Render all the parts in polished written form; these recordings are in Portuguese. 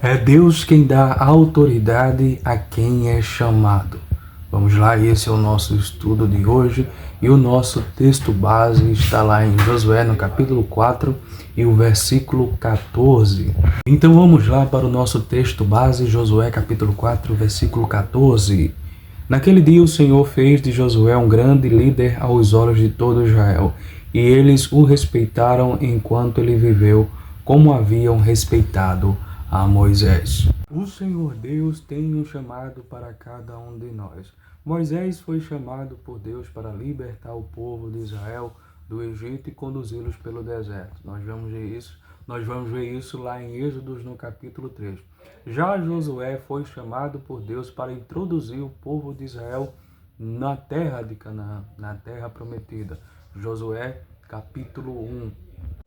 É Deus quem dá autoridade a quem é chamado. Vamos lá, esse é o nosso estudo de hoje e o nosso texto base está lá em Josué no capítulo 4 e o versículo 14. Então vamos lá para o nosso texto base, Josué capítulo 4, versículo 14. Naquele dia o Senhor fez de Josué um grande líder aos olhos de todo Israel, e eles o respeitaram enquanto ele viveu, como haviam respeitado a Moisés. O Senhor Deus tem um chamado para cada um de nós. Moisés foi chamado por Deus para libertar o povo de Israel do Egito e conduzi-los pelo deserto. Nós vamos ver isso lá em Êxodo no capítulo 3. Já Josué foi chamado por Deus para introduzir o povo de Israel na terra de Canaã, na terra prometida. Josué capítulo 1.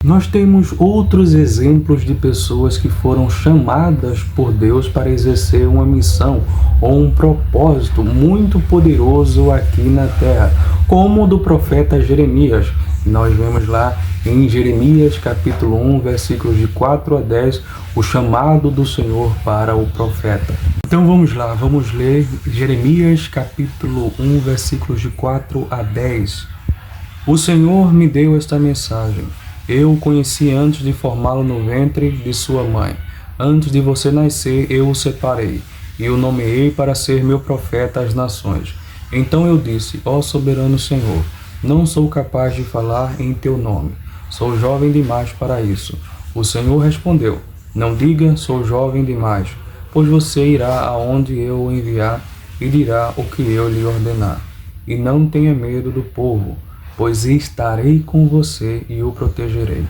Nós temos outros exemplos de pessoas que foram chamadas por Deus para exercer uma missão ou um propósito muito poderoso aqui na terra, como o do profeta Jeremias. Nós vemos lá em Jeremias capítulo 1, versículos de 4 a 10, o chamado do Senhor para o profeta. Então vamos lá, vamos ler Jeremias capítulo 1, versículos de 4 a 10. O Senhor me deu esta mensagem. Eu o conheci antes de formá-lo no ventre de sua mãe. Antes de você nascer, eu o separei, e o nomeei para ser meu profeta às nações. Então eu disse, ó soberano Senhor, não sou capaz de falar em teu nome. Sou jovem demais para isso. O Senhor respondeu, não diga, sou jovem demais, pois você irá aonde eu o enviar e dirá o que eu lhe ordenar. E não tenha medo do povo, pois estarei com você e o protegerei.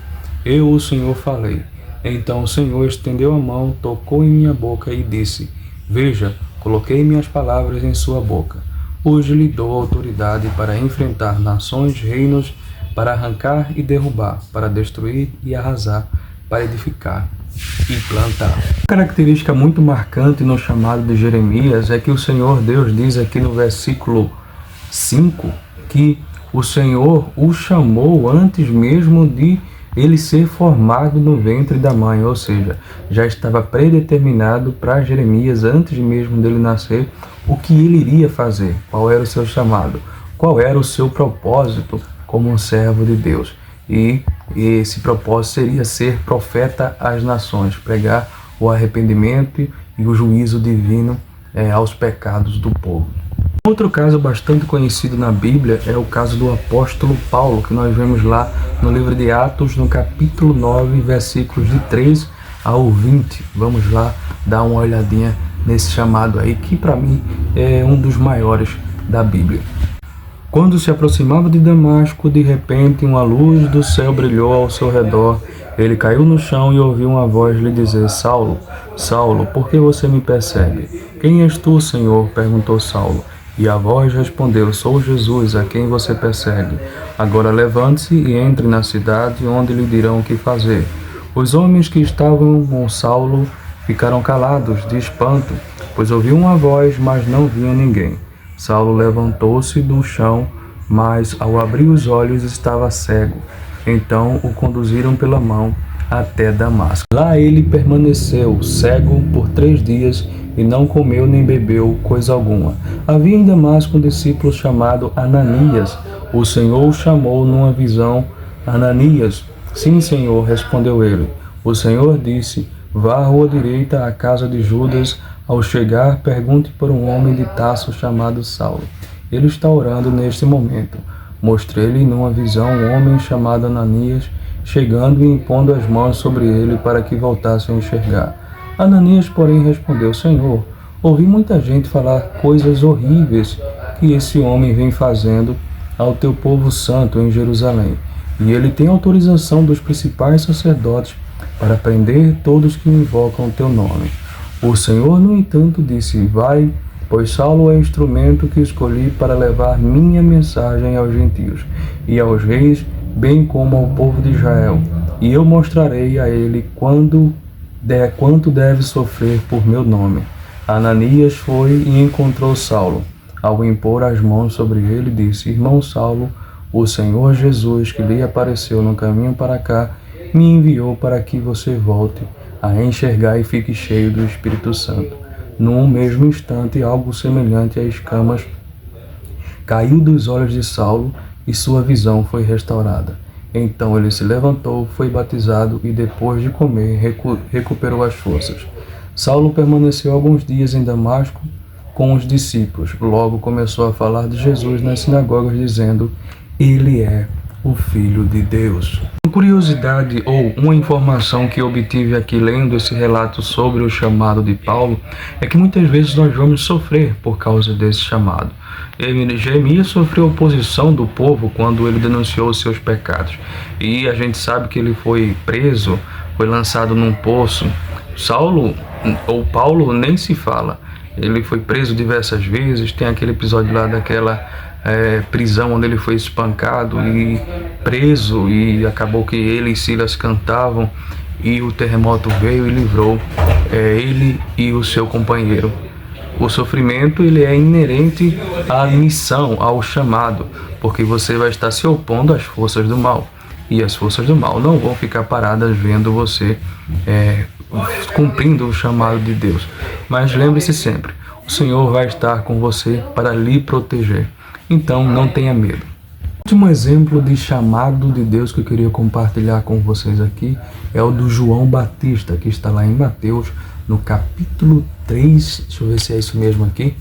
Eu, o Senhor, falei. Então o Senhor estendeu a mão, tocou em minha boca e disse, veja, coloquei minhas palavras em sua boca. Hoje lhe dou autoridade para enfrentar nações, reinos, para arrancar e derrubar, para destruir e arrasar, para edificar e plantar. Uma característica muito marcante no chamado de Jeremias é que o Senhor Deus diz aqui no versículo 5 que o Senhor o chamou antes mesmo de ele ser formado no ventre da mãe, ou seja, já estava predeterminado para Jeremias, antes mesmo dele nascer, o que ele iria fazer, qual era o seu chamado, qual era o seu propósito como um servo de Deus. E esse propósito seria ser profeta às nações, pregar o arrependimento e o juízo divino aos pecados do povo. Outro caso bastante conhecido na Bíblia é o caso do apóstolo Paulo, que nós vemos lá no livro de Atos, no capítulo 9, versículos de 3 ao 20. Vamos lá dar uma olhadinha nesse chamado aí, que para mim é um dos maiores da Bíblia. Quando se aproximava de Damasco, de repente uma luz do céu brilhou ao seu redor. Ele caiu no chão e ouviu uma voz lhe dizer, Saulo, Saulo, por que você me persegue? Quem és tu, Senhor? Perguntou Saulo. E a voz respondeu, sou Jesus, a quem você persegue. Agora levante-se e entre na cidade, onde lhe dirão o que fazer. Os homens que estavam com Saulo ficaram calados de espanto, pois ouviam uma voz, mas não viam ninguém. Saulo levantou-se do chão, mas ao abrir os olhos estava cego. Então o conduziram pela mão até Damasco. Lá ele permaneceu cego por 3 dias e não comeu nem bebeu coisa alguma. Havia em Damasco um discípulo chamado Ananias. O Senhor o chamou numa visão, Ananias. Sim, Senhor, respondeu ele. O Senhor disse, vá à rua direita à casa de Judas. Ao chegar, pergunte por um homem de Tarso chamado Saulo. Ele está orando neste momento. Mostrei-lhe numa visão um homem chamado Ananias, chegando e impondo as mãos sobre ele para que voltasse a enxergar. Ananias, porém, respondeu, Senhor, ouvi muita gente falar coisas horríveis que esse homem vem fazendo ao teu povo santo em Jerusalém. E ele tem autorização dos principais sacerdotes para prender todos que invocam o teu nome. O Senhor, no entanto, disse, vai, pois Saulo é o instrumento que escolhi para levar minha mensagem aos gentios e aos reis, bem como ao povo de Israel. E eu mostrarei a ele quanto deve sofrer por meu nome. Ananias foi e encontrou Saulo. Ao impor as mãos sobre ele, disse, irmão Saulo, o Senhor Jesus, que lhe apareceu no caminho para cá, me enviou para que você volte a enxergar e fique cheio do Espírito Santo. Num mesmo instante, algo semelhante a escamas caiu dos olhos de Saulo e sua visão foi restaurada. Então ele se levantou, foi batizado e depois de comer recuperou as forças. Saulo permaneceu alguns dias em Damasco com os discípulos. Logo começou a falar de Jesus nas sinagogas, dizendo: Ele é o Filho de Deus. Uma curiosidade ou uma informação que obtive aqui lendo esse relato sobre o chamado de Paulo é que muitas vezes nós vamos sofrer por causa desse chamado. Jeremias sofreu oposição do povo quando ele denunciou os seus pecados. E a gente sabe que ele foi preso, foi lançado num poço. Paulo nem se fala. Ele foi preso diversas vezes. Tem aquele episódio lá daquela prisão onde ele foi espancado e preso, e acabou que ele e Silas cantavam e o terremoto veio e livrou ele e o seu companheiro. O sofrimento ele é inerente à missão, ao chamado, porque você vai estar se opondo às forças do mal, e as forças do mal não vão ficar paradas vendo você cumprindo o chamado de Deus. Mas lembre-se sempre, o Senhor vai estar com você para lhe proteger. Então não tenha medo. O último exemplo de chamado de Deus que eu queria compartilhar com vocês aqui é o do João Batista, que está lá em Mateus, no capítulo 3, deixa eu ver se é isso mesmo aqui,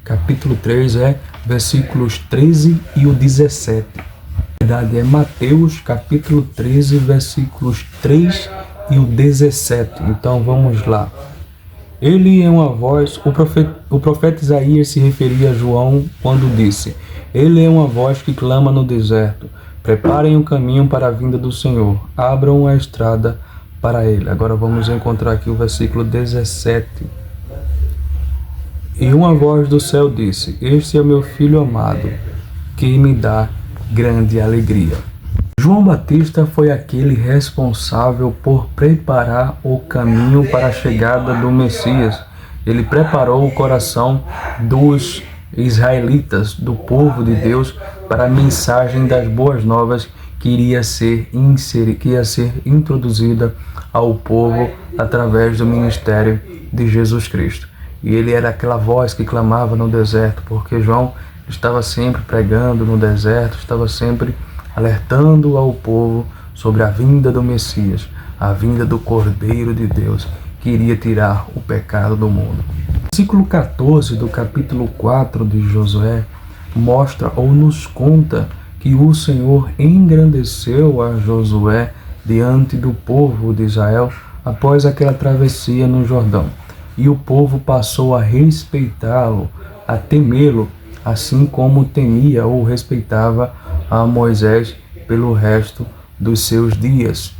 capítulo 3 versículos 13 e o 17. Na verdade é Mateus, capítulo 13, versículos 3 e o 17. Então vamos lá. Ele é uma voz, o profeta Isaías se referia a João quando disse: Ele é uma voz que clama no deserto, preparem o caminho para a vinda do Senhor, abram a estrada para ele. Agora vamos encontrar aqui o versículo 17. E uma voz do céu disse: Este é o meu filho amado, que me dá grande alegria. João Batista foi aquele responsável por preparar o caminho para a chegada do Messias. Ele preparou o coração dos israelitas, do povo de Deus, para a mensagem das boas novas que ia ser introduzida ao povo através do ministério de Jesus Cristo. E ele era aquela voz que clamava no deserto, porque João estava sempre pregando no deserto, estava sempre alertando ao povo sobre a vinda do Messias, a vinda do Cordeiro de Deus, que iria tirar o pecado do mundo. O versículo 14 do capítulo 4 de Josué mostra ou nos conta que o Senhor engrandeceu a Josué diante do povo de Israel após aquela travessia no Jordão. E o povo passou a respeitá-lo, a temê-lo, assim como temia ou respeitava a Moisés pelo resto dos seus dias.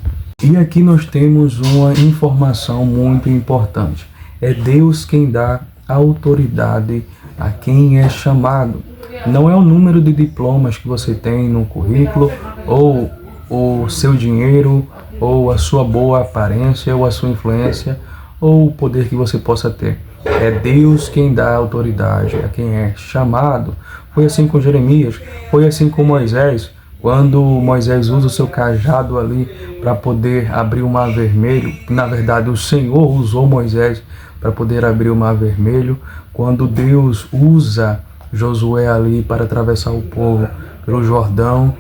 E aqui nós temos uma informação muito importante. É Deus quem dá autoridade a quem é chamado. Não é o número de diplomas que você tem no currículo, ou o seu dinheiro, ou a sua boa aparência, ou a sua influência, ou o poder que você possa ter. É Deus quem dá autoridade a quem é chamado. Foi assim com Jeremias, foi assim com Moisés, quando Moisés usa o seu cajado ali para poder abrir o mar vermelho. Na verdade, o Senhor usou Moisés para poder abrir o mar vermelho. Quando Deus usa Josué ali para atravessar o povo pelo Jordão,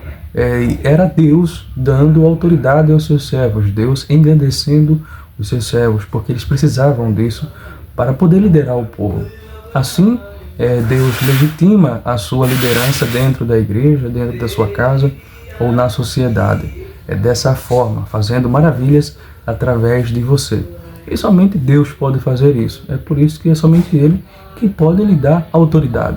era Deus dando autoridade aos seus servos, Deus engrandecendo os seus servos, porque eles precisavam disso para poder liderar o povo. Assim, Deus legitima a sua liderança dentro da igreja, dentro da sua casa ou na sociedade. É dessa forma, fazendo maravilhas através de você. E somente Deus pode fazer isso. É por isso que é somente Ele que pode lhe dar autoridade.